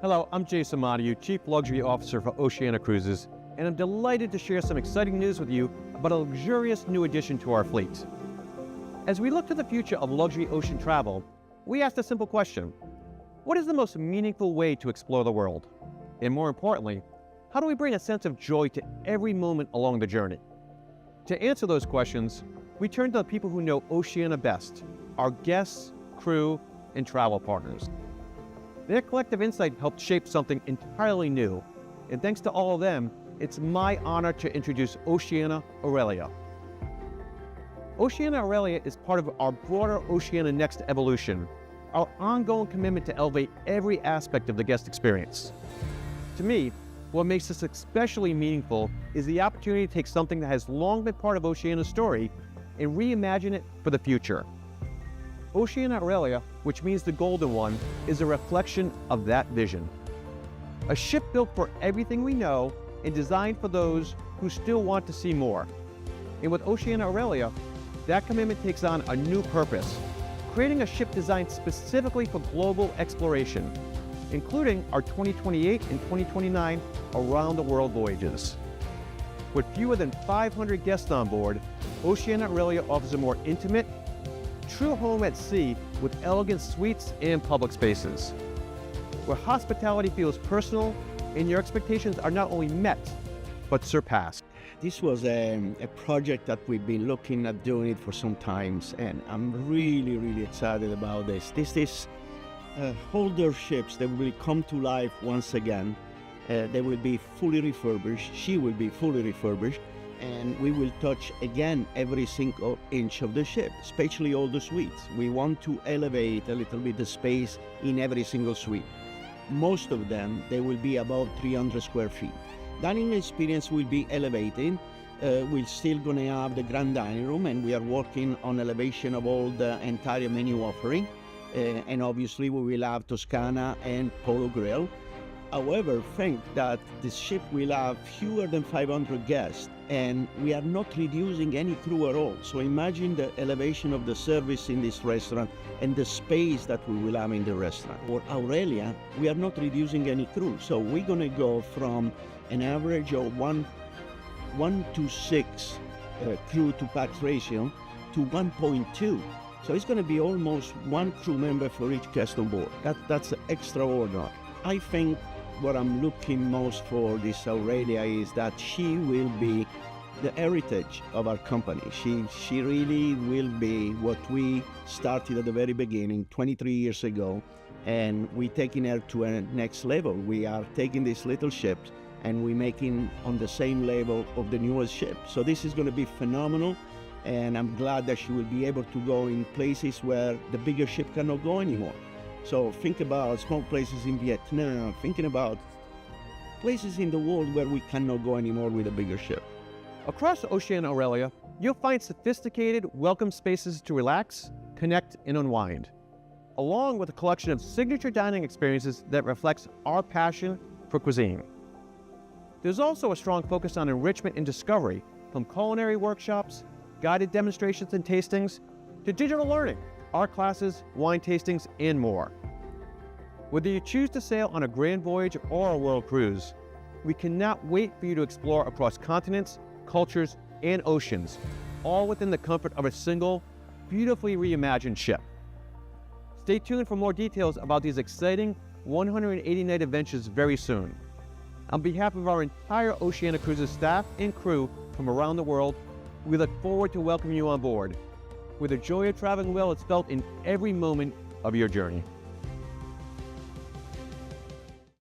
Hello, I'm Jason Montague, Chief Luxury Officer for Oceania Cruises, and I'm delighted to share some exciting news with you about a luxurious new addition to our fleet. As we look to the future of luxury ocean travel, we asked a simple question: what is the most meaningful way to explore the world? And more importantly, how do we bring a sense of joy to every moment along the journey? To answer those questions, we turn to the people who know Oceania best: our guests, crew, and travel partners. Their collective insight helped shape something entirely new, and thanks to all of them, it's my honor to introduce Oceania Aurelia. Oceania Aurelia is part of our broader Oceania Next evolution, our ongoing commitment to elevate every aspect of the guest experience. To me, what makes this especially meaningful is the opportunity to take something that has long been part of Oceania's story and reimagine it for the future. Oceania Aurelia, which means the Golden One, is a reflection of that vision. A ship built for everything we know and designed for those who still want to see more. And with Oceania Aurelia, that commitment takes on a new purpose, creating a ship designed specifically for global exploration, including our 2028 and 2029 around-the-world voyages. With fewer than 500 guests on board, Oceania Aurelia offers a more intimate, true home at sea with elegant suites and public spaces, where hospitality feels personal and your expectations are not only met, but surpassed. This was a project that we've been looking at doing it for some time, and I'm really excited about this. This is older ships that will come to life once again. They will be fully refurbished. She will be fully refurbished. And we will touch again every single inch of the ship, especially all the suites. We want to elevate a little bit the space in every single suite. Most of them, they will be about 300 square feet. Dining experience will be elevated. We're still going to have the grand dining room, and we are working on elevation of all the entire menu offering. And obviously we will have Toscana and Polo Grill. However, think that the ship will have fewer than 500 guests, and we are not reducing any crew at all. So imagine the elevation of the service in this restaurant and the space that we will have in the restaurant. For Aurelia, we are not reducing any crew. So we're going to go from an average of 1 to 6 crew to pax ratio to 1.2. So it's going to be almost 1 crew member for each guest on board. That's extraordinary. I think what I'm looking most for this Aurelia is that she will be the heritage of our company. She really will be what we started at the very beginning 23 years ago, and we're taking her to a next level. We are taking these little ships and we're making on the same level of the newest ship. So this is going to be phenomenal, and I'm glad that she will be able to go in places where the bigger ship cannot go anymore. So think about small places in Vietnam, thinking about places in the world where we cannot go anymore with a bigger ship. Across Oceania Aurelia, you'll find sophisticated, welcome spaces to relax, connect, and unwind, along with a collection of signature dining experiences that reflects our passion for cuisine. There's also a strong focus on enrichment and discovery, from culinary workshops, guided demonstrations and tastings, to digital learning, art classes, wine tastings, and more. Whether you choose to sail on a grand voyage or a world cruise, we cannot wait for you to explore across continents, cultures, and oceans, all within the comfort of a single, beautifully reimagined ship. Stay tuned for more details about these exciting 180-night adventures very soon. On behalf of our entire Oceania Cruises staff and crew from around the world, we look forward to welcoming you on board, where the joy of traveling well is felt in every moment of your journey.